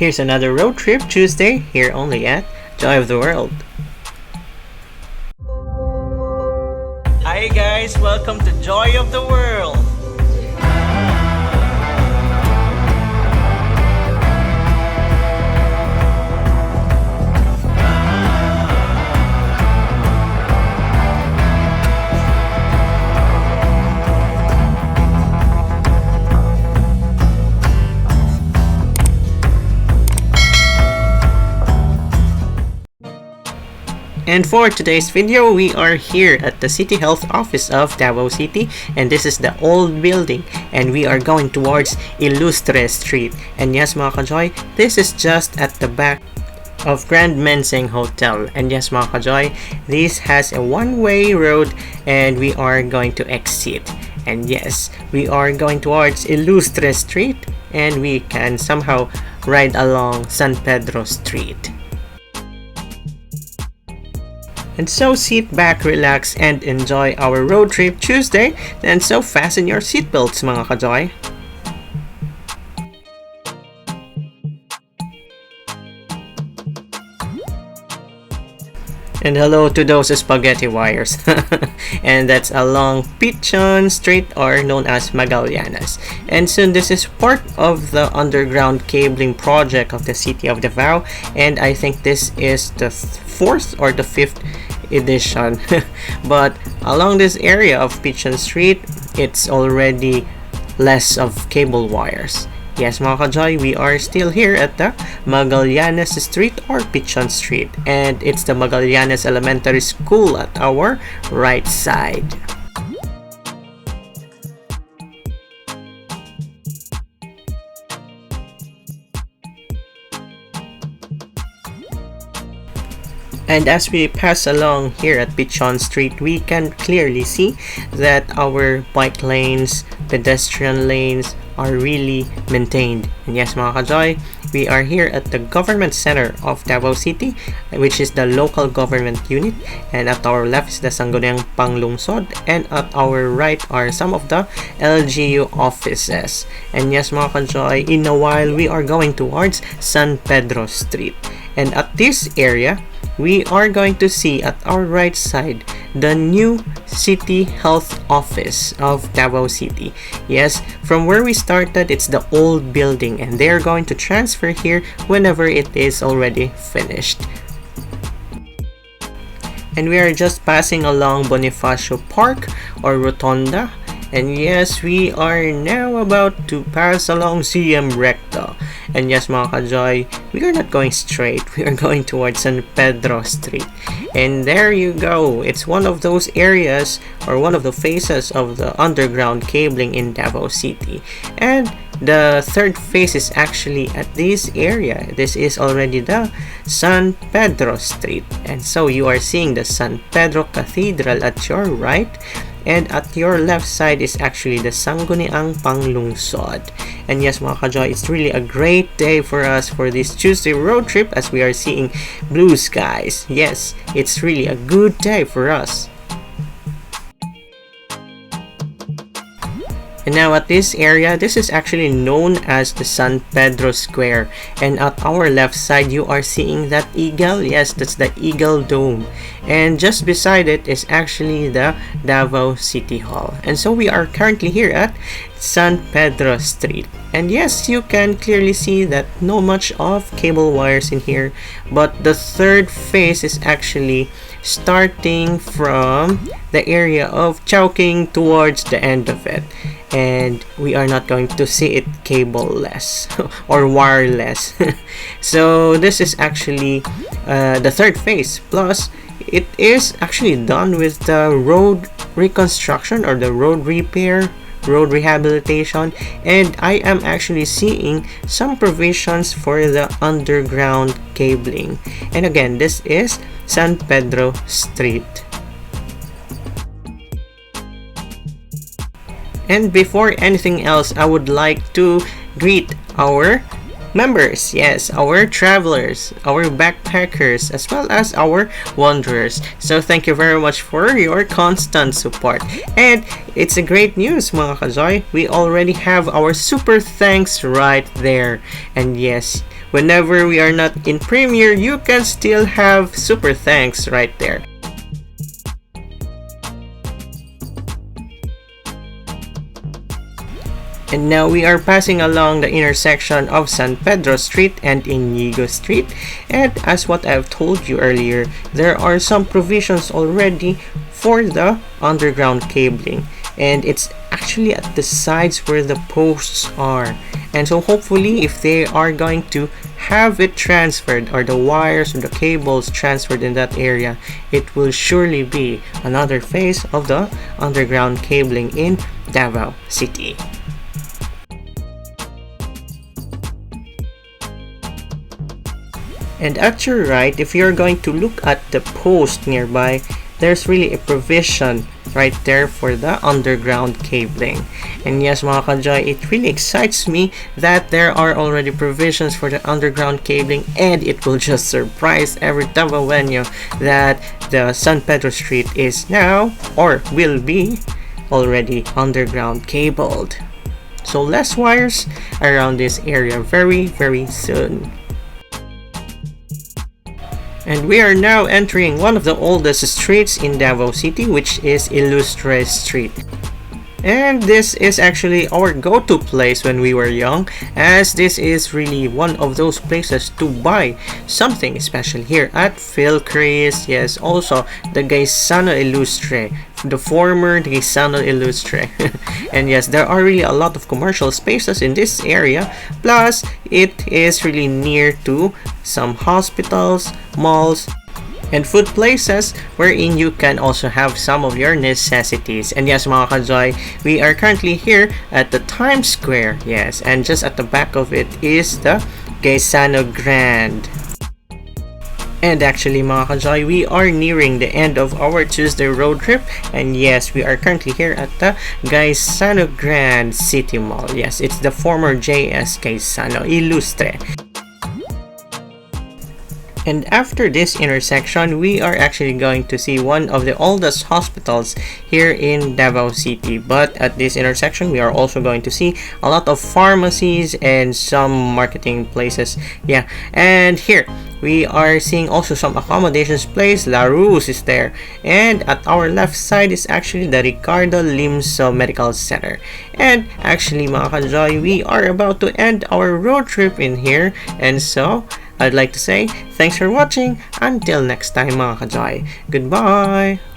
Here's another road trip Tuesday, here only at Joy of the World. Hi guys, welcome to Joy of the World. And for today's video, we are here at the City Health Office of Davao City, and this is the old building, and we are going towards Ilustre Street. And yes mga ka-Joy, this is just at the back of Grand Mensing Hotel. And yes mga ka-Joy, this has a one-way road and we are going to exit. And yes, we are going towards Ilustre Street and we can somehow ride along San Pedro Street. And so sit back, relax, and enjoy our road trip Tuesday. And so fasten your seatbelts mga ka-Joy. And hello to those spaghetti wires. And that's along Pichon Street, or known as Magallanes. And soon this is part of the underground cabling project of the city of Davao. And I think this is the fourth or the fifth edition. But along this area of Pichon Street, it's already less of cable wires. Yes mga ka-Joy, we are still here at the Magallanes Street or Pichon Street, and it's the Magallanes Elementary School at our right side. And as we pass along here at Pichon Street, we can clearly see that our bike lanes, pedestrian lanes are really maintained. And yes mga ka-Joy, we are here at the Government Center of Davao City, which is the local government unit, and at our left is the Sangguniang Panglungsod, and at our right are some of the LGU offices. And yes mga ka-Joy, in a while we are going towards San Pedro Street, and at this area we are going to see at our right side the new City Health Office of Davao City. Yes, from where we started, it's the old building, and they're going to transfer here whenever it is already finished. And we are just passing along Bonifacio Park or Rotonda. And yes, we are now about to pass along CM Recto. And yes mga ka-Joy, we are not going straight, we are going towards San Pedro Street. And there you go, it's one of those areas or one of the phases of the underground cabling in Davao City. And the third phase is actually at this area. This is already the San Pedro Street. And so you are seeing the San Pedro Cathedral at your right. And at your left side is actually the Sangguniang Panglungsod. And yes mga ka-Joy, it's really a great day for us for this Tuesday road trip as we are seeing blue skies. Yes, it's really a good day for us. And now at this area, this is actually known as the San Pedro Square. And at our left side, you are seeing that eagle. Yes, that's the Eagle Dome. And just beside it is actually the Davao City Hall. And so we are currently here at San Pedro Street. And yes, you can clearly see that no much of cable wires in here. But the third phase is actually starting from the area of Chowking towards the end of it. And we are not going to see it cable-less or wireless. So this is actually the third phase. Plus, it is actually done with the road reconstruction or the road repair, road rehabilitation, and I am actually seeing some provisions for the underground cabling. And again, this is San Pedro Street. And before anything else, I would like to greet our members, yes, our travelers, our backpackers, as well as our wanderers. So thank you very much for your constant support. And it's a great news, mga kajoy. We already have our super thanks right there. And yes, whenever we are not in premiere, you can still have super thanks right there. And now we are passing along the intersection of San Pedro Street and Inigo Street. And as what I've told you earlier, there are some provisions already for the underground cabling. And it's actually at the sides where the posts are. And so hopefully if they are going to have it transferred, or the wires or the cables transferred in that area, it will surely be another phase of the underground cabling in Davao City. And at your right, if you're going to look at the post nearby, there's really a provision right there for the underground cabling. And yes, mga kajoy, it really excites me that there are already provisions for the underground cabling, and it will just surprise every Davaoenyo that the San Pedro Street is now, or will be, already underground cabled. So less wires around this area very, very soon. And we are now entering one of the oldest streets in Davao City, which is Ilustre Street. And this is actually our go-to place when we were young, as this is really one of those places to buy something special here at Philcris. Yes, also the Gaisano Illustre, the former Gaisano Illustre. And yes, there are really a lot of commercial spaces in this area, plus it is really near to some hospitals, malls, and food places wherein you can also have some of your necessities. And yes, mga kajoy, we are currently here at the Times Square. Yes, and just at the back of it is the Gaisano Grand. And actually, mga kajoy, we are nearing the end of our Tuesday road trip. And yes, we are currently here at the Gaisano Grand City Mall. Yes, it's the former JS Gaisano Illustre. And after this intersection, we are actually going to see one of the oldest hospitals here in Davao City. But at this intersection, we are also going to see a lot of pharmacies and some marketing places. Yeah, and here we are seeing also some accommodations place. La Ruz is there. And at our left side is actually the Ricardo Limso Medical Center. And actually, mga kajoy, we are about to end our road trip in here. And so I'd like to say thanks for watching. Until next time, mga kajoy. Goodbye!